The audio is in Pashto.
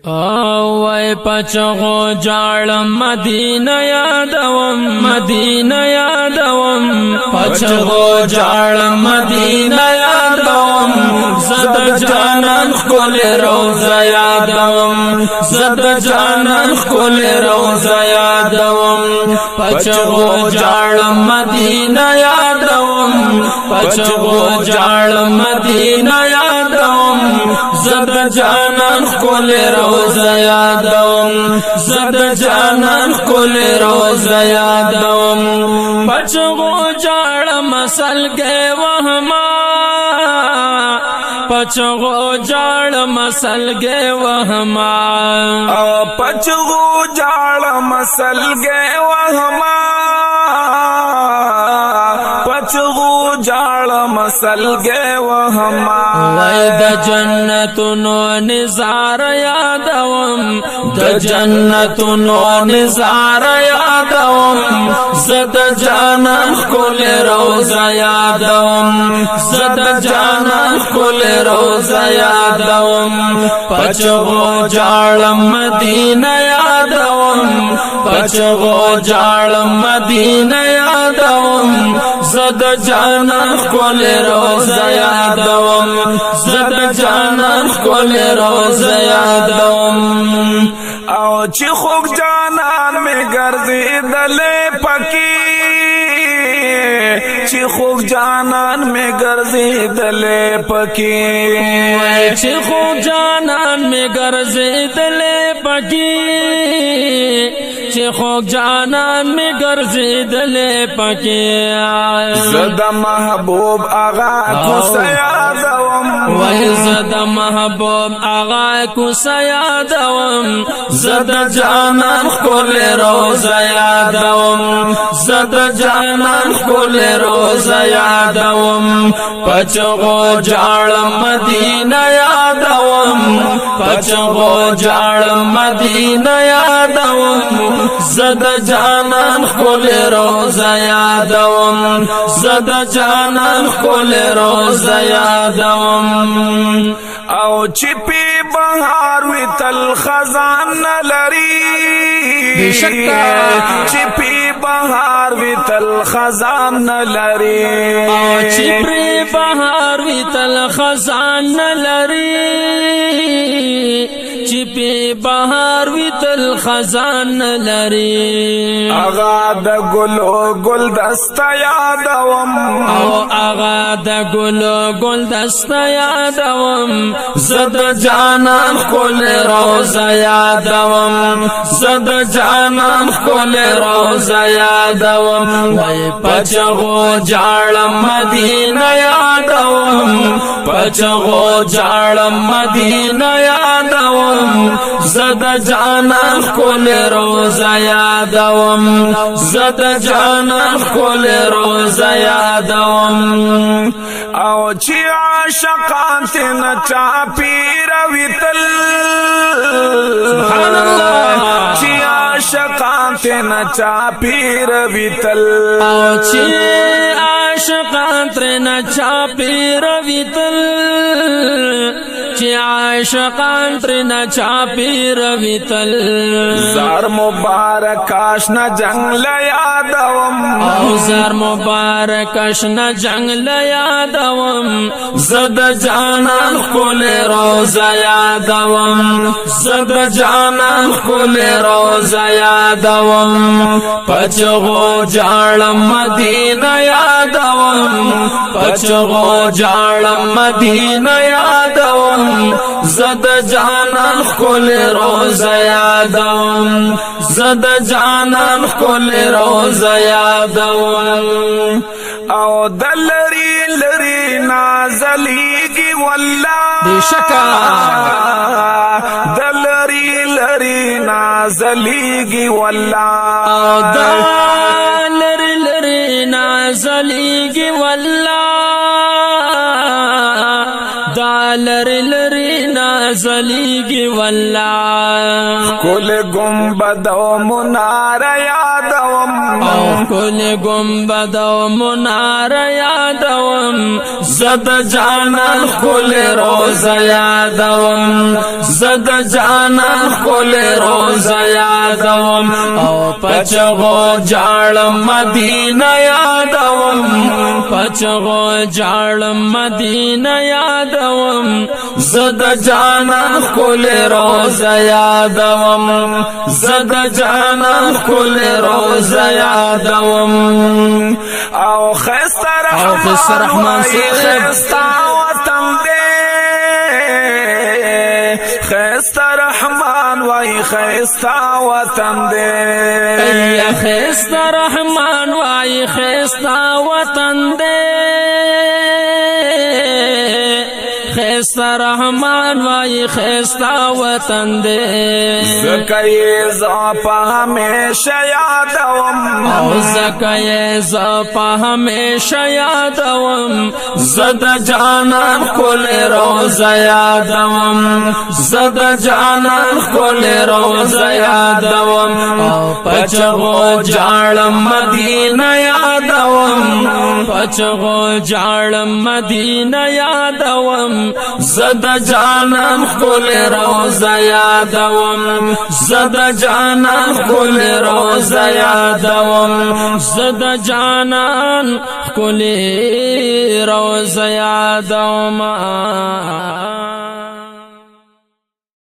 وای پچغو جاړم مدینه یادوم مدینه یادوم پچغو جاړم مدینه یادوم زد جانان خپل روزه یادوم زد جانان خپل روزه یادوم پچغو جاړم مدینه یادوم پچغو جاړم مدینه یادوم زد جانان خپل روزه یادوم زد جانان خپل روزه یادوم پچغو جاړم سلګي وهما پچغو جاړم سلګي وهما پچغو جاړم سلګي وهما پچغو جاړم سلګي وهما وای د جنتونو نظار یادوم د جنتونو نظار یادوم زد جانان خپل روزه یادوم زد جانان خپل روزه یادوم پچغو جاړم مدینه یادوم پچغو جاړم مدینه یادوم زد جانان خپل روزه یادوم زد جانان خپل روزه یادوم او چې خوږ جانان می ګرځیدلې پکې چې خوږ جانان می ګرځیدلې پکې چې خوږ جانان می ګرځیدلې پکې چې خوږ جانان می ګرځیدلې پکې زد محبوب آغا کو سیادوم وای زد محبوب آغا کو سیادوم زد جانان خپل روزه یادوم زد جانان خپل روزه یادوم پچغو جاړم مدینه یادوم پچغو جاړم مدینه یادوم زد جانان خپل روزه یادوم زد جانان خپل روزه یادوم او چپی بهار وی تل خزان لري بشکا چپی بهار وی تل خزان لري او چپی بهار وی تل خزان لري چپی بهار وی تل خزان لري اغا د ګلو ګل دستا یادوم او اغا د ګلو ګل دستا یادوم زد جانان خپل روزه یادوم زد جانان خپل روزه یادوم وای پچغو جاړم مدینه یادوم پچغو جاړم مدینه یادوم زد جانان خپل روزه یادوم زد جانان خپل روزه یادوم او چې عاشقان تن چا پیر ویتل سبحان الله چې عاشقان تن چا پیر ویتل او چې عاشقان تن چا پیر ویتل چې عاشقان ترنا چا پیر ویتل زار مبارک آشنا جنگ لیادوم او زار مبارک آشنا جنگ لیادوم زد جانان خپل روزه یادوم زد جانان خپل روزه یادوم پچغو جاړم مدینه یادوم پچغو جاړم مدینه یادوم زد جانان خپل روزه یادوم زد جانان خپل روزه یادوم او دلری لری نازلیگی والله بشکا دلری لری نازلیگی والله او دلری لری نازلیگی والله دلری لری نزلیگی والله کل گنبد و منار یادوم او کل گنبد و منار یادوم زد جانان کل روز یادوم زد جانان کل روز یادوم او پچغو جاړم مدینه یادوم پچغو جاړم مدینه یادوم زد جانان کل روز یادوم زد جانان کل روز یادوم او خست رحمان خستا وطن دے خست رحمان وای خستا وطن دے ای خست رحمان وای خستا وطن دے خست رحمان وای خستا وطن دے زکای زپا ہمیشہ یادوم او زکای زپا ہمیشہ یادوم زد جانان کل روز یادوم زد جانان کل روز یادوم او پچغو جاړم مدینه یادوم پچغو جاړم مدینه یادوم زد جانان کل روز یادوم زد جانان کل روز یادوم زد جانان کل روز یادوم